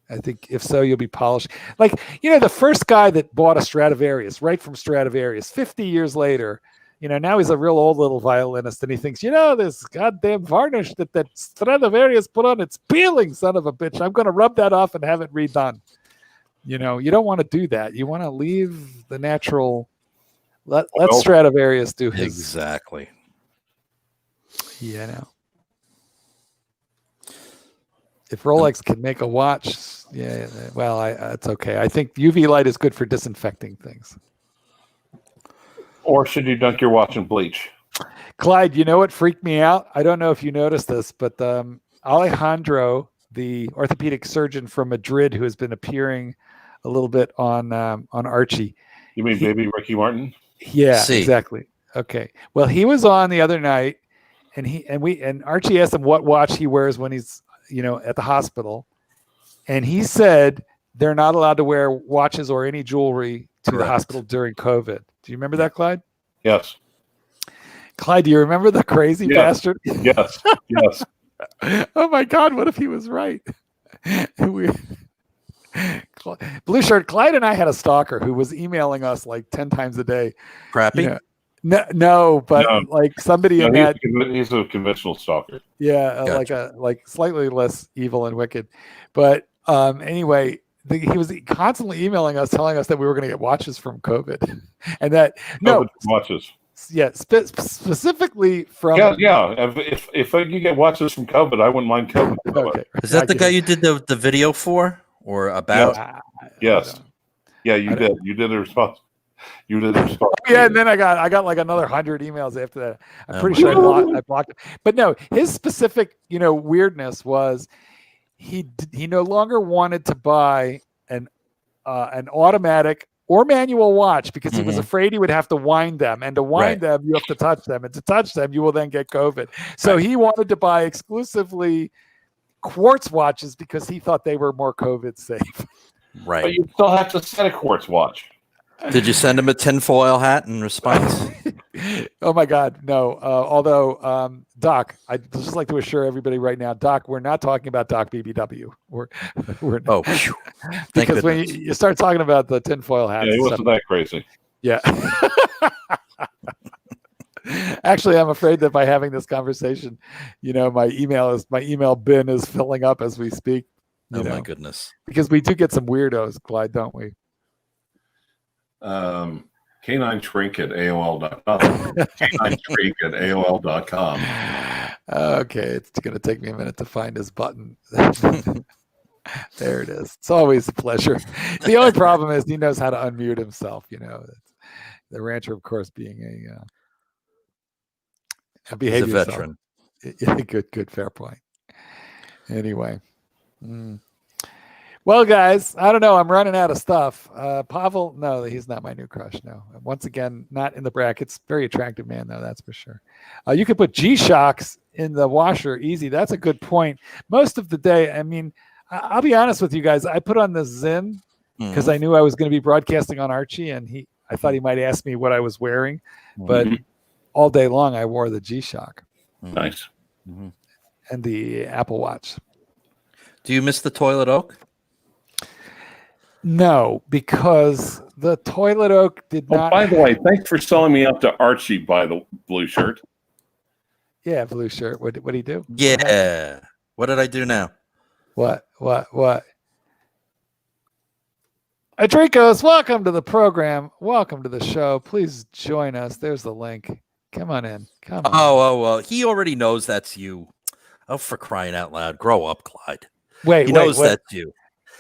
I think if so, you'll be polished. The first guy that bought a Stradivarius, right from Stradivarius, 50 years later, now he's a real old little violinist, and he thinks, this goddamn varnish that Stradivarius put on, it's peeling, son of a bitch. I'm going to rub that off and have it redone. You don't want to do that. You want to leave the natural. Let Stradivarius do his. Exactly. If Rolex can make a watch, it's okay. I think UV light is good for disinfecting things. Or should you dunk your watch in bleach? Clyde, you know what freaked me out? I don't know if you noticed this, but Alejandro, the orthopedic surgeon from Madrid, who has been appearing a little bit on Archie. You mean baby Ricky Martin? Yeah, exactly. Okay. Well, he was on the other night, and Archie asked him what watch he wears when he's at the hospital, and he said they're not allowed to wear watches or any jewelry to the hospital during COVID. Do you remember that, Clyde? Yes. Clyde, do you remember the crazy bastard? Yes. Oh my God, what if he was right? Blue Shirt, Clyde and I had a stalker who was emailing us 10 times a day. Crappy? No, somebody in that. He's a conventional stalker. Yeah, Gotcha. like slightly less evil and wicked. But anyway, he was constantly emailing us, telling us that we were going to get watches from COVID, and that watches. Yeah, specifically from. Yeah. If you get watches from COVID, I wouldn't mind COVID. Okay. Is that the guy you did the video for or about? Yes. Yeah, you did. You did a response. You didn't start. Yeah, and then I got like another 100 emails after that. I'm Oh pretty my sure I blocked it. But no, his specific, weirdness was he no longer wanted to buy an automatic or manual watch because he was afraid he would have to wind them, and to wind them you have to touch them, and to touch them you will then get COVID. So he wanted to buy exclusively quartz watches because he thought they were more COVID safe. Right. But you still have to set a quartz watch. Did you send him a tinfoil hat in response? Oh my God, no. Although, Doc, I'd just like to assure everybody right now, Doc, we're not talking about Doc BBW. We're Oh, because when you start talking about the tinfoil hats, Yeah, it wasn't that crazy. Yeah. Actually, I'm afraid that by having this conversation, my email bin is filling up as we speak. My goodness. Because we do get some weirdos, Clyde, don't we? Canine shrink at AOL.com. Canine shrink at AOL.com. Okay, it's going to take me a minute to find his button. There it is. It's always a pleasure. The only problem is he knows how to unmute himself. The rancher, of course, being a behavior He's a veteran. Good, fair point. Anyway. Well, guys, I don't know. I'm running out of stuff. Pavel, no, he's not my new crush. No, once again, not in the brackets. Very attractive man, though, that's for sure. You could put G-Shocks in the washer easy. That's a good point. Most of the day, I mean, I'll be honest with you guys. I put on the Zin because I knew I was going to be broadcasting on Archie, and I thought he might ask me what I was wearing, but all day long I wore the G-Shock. Nice. And the Apple Watch. Do you miss the toilet oak? No, because the toilet oak did not. By the way, thanks for selling me up to Archie by the blue shirt. Yeah, blue shirt. What did he do? Yeah. What did I do now? What? Adricos, welcome to the program. Welcome to the show. Please join us. There's the link. Come on in. Come on. Oh, he already knows that's you. Oh, for crying out loud. Grow up, Clyde. Wait, he knows that's you.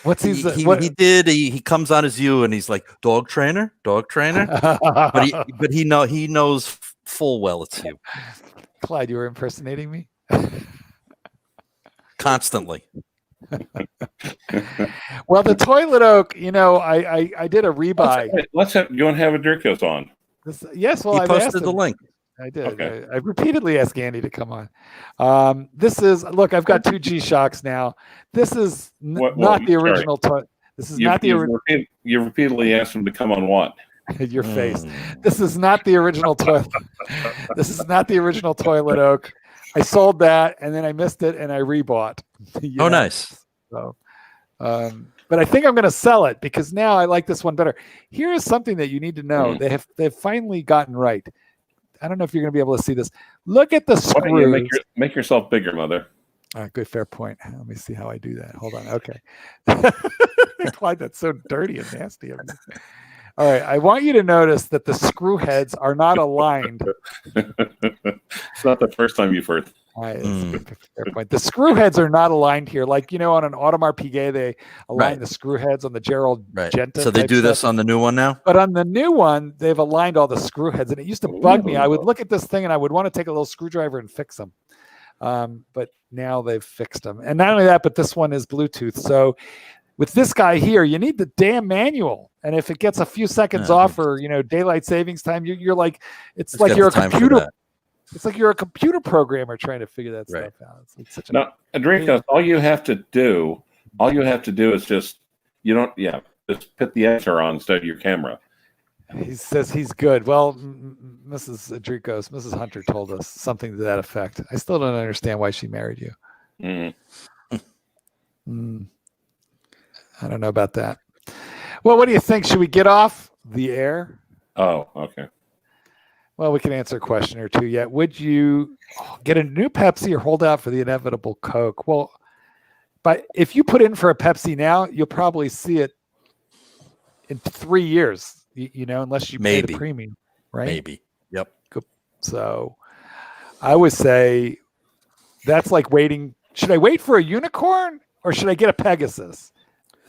What's he did? He comes on as you, and he's like, dog trainer. but he knows full well it's you. Clyde, you were impersonating me constantly. Well, the toilet oak, I did a rebuy. You want to have Adricos on? Yes, well, he I posted the link. I did. Okay. I repeatedly asked Andy to come on. I've got two G-Shocks now. This is not the original toilet. This is not the original. You repeatedly asked him to come on what? Your face. This is not the original toilet. This is not the original toilet oak. I sold that, and then I missed it, and I rebought. Nice. So, but I think I'm going to sell it because now I like this one better. Here is something that you need to know. They've finally gotten right. I don't know if you're going to be able to see this. Look at the screws. Why don't you make yourself bigger, Mother? Good, fair point. Let me see how I do that. Hold on. Okay. Clyde, that's so dirty and nasty of me. All right. I want you to notice that the screw heads are not aligned. It's not the first time you've heard. Fair point. The screw heads are not aligned here. Like, on an Audemars Piguet, they align the screw heads on the Gerald Genta. So they do this on the new one now? But on the new one, they've aligned all the screw heads. And it used to bug me. I would look at this thing and I would want to take a little screwdriver and fix them. But now they've fixed them. And not only that, but this one is Bluetooth. So with this guy here, you need the damn manual. And if it gets a few seconds off or, daylight savings time, you're like, it's like you're a computer. It's like you're a computer programmer trying to figure that stuff out. It's such Adricos, all you have to do is just put the enter on instead of your camera. He says he's good. Well, Mrs. Adricos, Mrs. Hunter told us something to that effect. I still don't understand why she married you. I don't know about that. Well, what do you think? Should we get off the air? Oh, okay. Well, we can answer a question or two yet. Would you get a new Pepsi or hold out for the inevitable Coke? Well, but if you put in for a Pepsi now, you'll probably see it in 3 years, unless you pay the premium, right? Maybe. Yep. So I would say that's like waiting. Should I wait for a unicorn or should I get a Pegasus?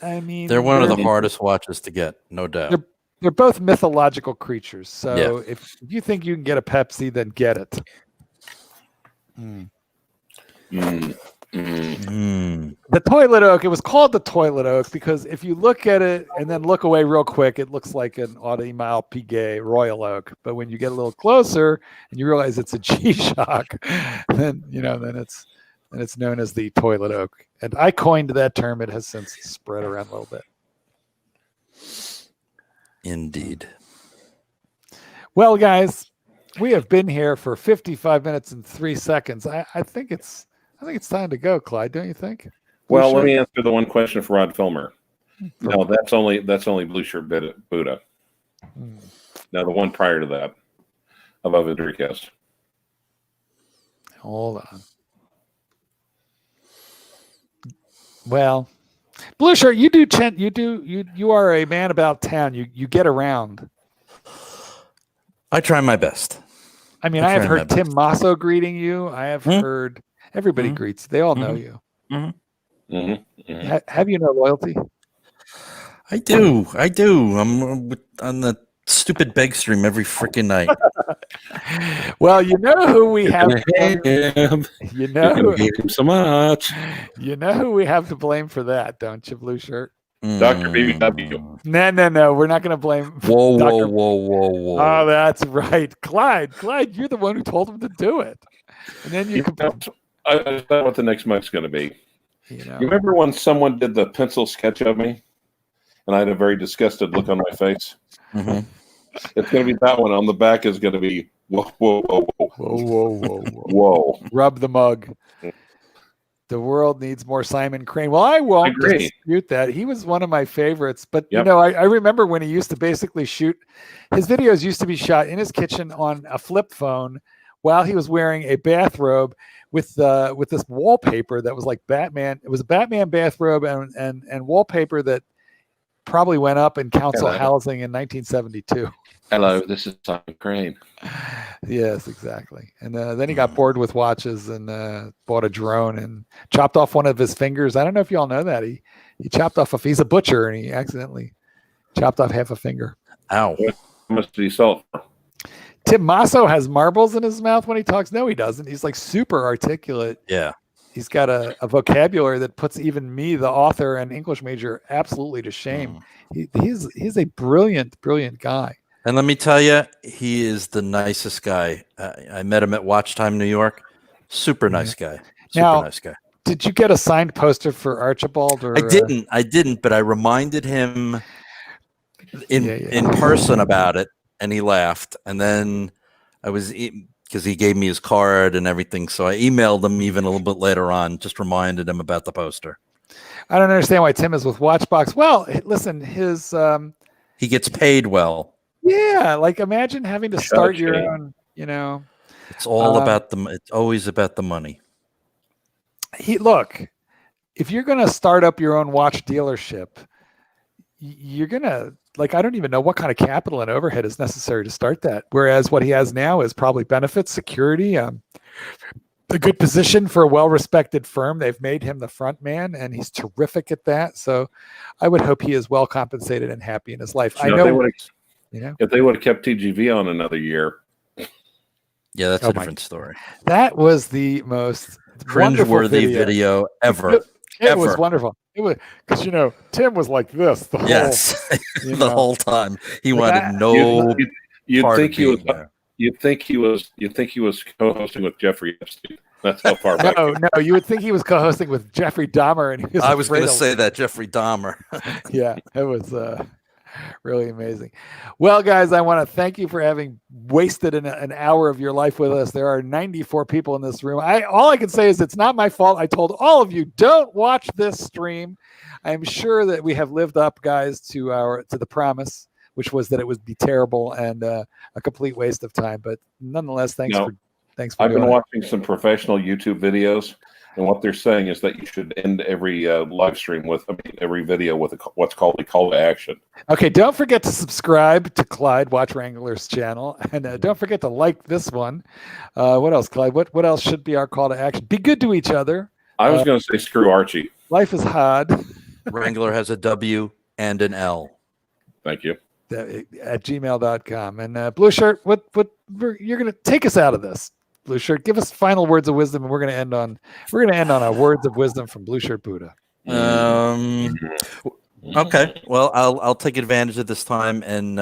I mean, they're one of the hardest watches to get, no doubt. they're both mythological creatures. So Yeah. if you think you can get a Pepsi, then get it. The toilet oak, it was called the toilet oak because if you look at it and then look away real quick, it looks like an Audemars Piguet Royal Oak. But when you get a little closer and you realize it's a G-Shock, then it's known as the toilet oak. And I coined that term. It has since spread around a little bit. Indeed. Well, guys, we have been here for 55 minutes and 3 seconds. I think it's time to go, Clyde. Don't you think? Well, let me answer the one question for Rod Filmer. No, that's only Blue Shirt Buddha. No, the one prior to that, above Enriquez. Hold on. Well, Blue Shirt, you are a man about town. You get around. I try my best. I mean, I have heard Tim Masso greeting you. I have heard everybody greets. They all know you. Have you no loyalty? I do. I'm on the stupid beg stream every freaking night. Well, you know who we have. You know, hate him so much. You know who we have to blame for that, don't you, Blue Shirt? Dr. BBW. No. We're not going to blame. Whoa. Oh, that's right, Clyde, you're the one who told him to do it, and then you can. I know what the next mug's going to be. You know. You remember when someone did the pencil sketch of me, and I had a very disgusted look on my face? It's going to be that one. On the back is going to be whoa. Rub the mug. The world needs more Simon Crane. Well, I won't dispute that. He was one of my favorites. But, you know, I remember when he used to basically shoot. His videos used to be shot in his kitchen on a flip phone while he was wearing a bathrobe with this wallpaper that was like Batman. It was a Batman bathrobe and wallpaper that probably went up in council housing in 1972. Hello, this is Simon Crane. Yes, exactly. And then he got bored with watches and bought a drone and chopped off one of his fingers. I don't know if you all know that. He chopped off he's a butcher and he accidentally chopped off half a finger. Ow. How much did he sell it for? Tim Masso has marbles in his mouth when he talks. No, he doesn't. He's like super articulate. Yeah. He's got a vocabulary that puts even me, the author and English major, absolutely to shame. He's a brilliant guy. And let me tell you, he is the nicest guy. I met him at Watch Time New York. Super nice guy. Nice guy. Did you get a signed poster for Archibald? Or, I didn't, but I reminded him in person about it, and he laughed. And then because he gave me his card and everything, so I emailed him even a little bit later on, just reminded him about the poster. I don't understand why Tim is with Watchbox. Well, listen, he gets paid well. Yeah, like imagine having to start your own, you know. It's all about it's always about the money. Look, if you're going to start up your own watch dealership, you're going to, like, I don't even know what kind of capital and overhead is necessary to start that. Whereas what he has now is probably benefits, security, a good position for a well-respected firm. They've made him the front man, and he's terrific at that. So I would hope he is well compensated and happy in his life. If they would have kept TGV on another year. Yeah, that's a different story. That was the most cringe-worthy video ever. It was wonderful. It was because Tim was like this the whole the whole time. He wanted no. You'd think he was co-hosting with Jeffrey Epstein. That's how far back. No, you would think he was co-hosting with Jeffrey Dahmer, and I was going to say that Jeffrey Dahmer. Yeah, it was really amazing. Well, guys, I want to thank you for having wasted an hour of your life with us. There are 94 people in this room. All I can say is it's not my fault. I told all of you, don't watch this stream. I'm sure that we have lived up, guys, to the promise, which was that it would be terrible and a complete waste of time. But nonetheless, thanks for I've been watching some professional YouTube videos, and what they're saying is that you should end every live stream every video with what's called a call to action. Okay, don't forget to subscribe to Clyde Watch Wrangler's channel, and don't forget to like this one. What else, Clyde? What else should be our call to action? Be good to each other. I was going to say screw Archie. Life is hard. Wrangler has a W and an L. Thank you. at gmail.com. And Blue Shirt, you're going to take us out of this. Blue Shirt, give us final words of wisdom, and we're going to end on our words of wisdom from Blue Shirt Buddha. Okay. Well, I'll take advantage of this time and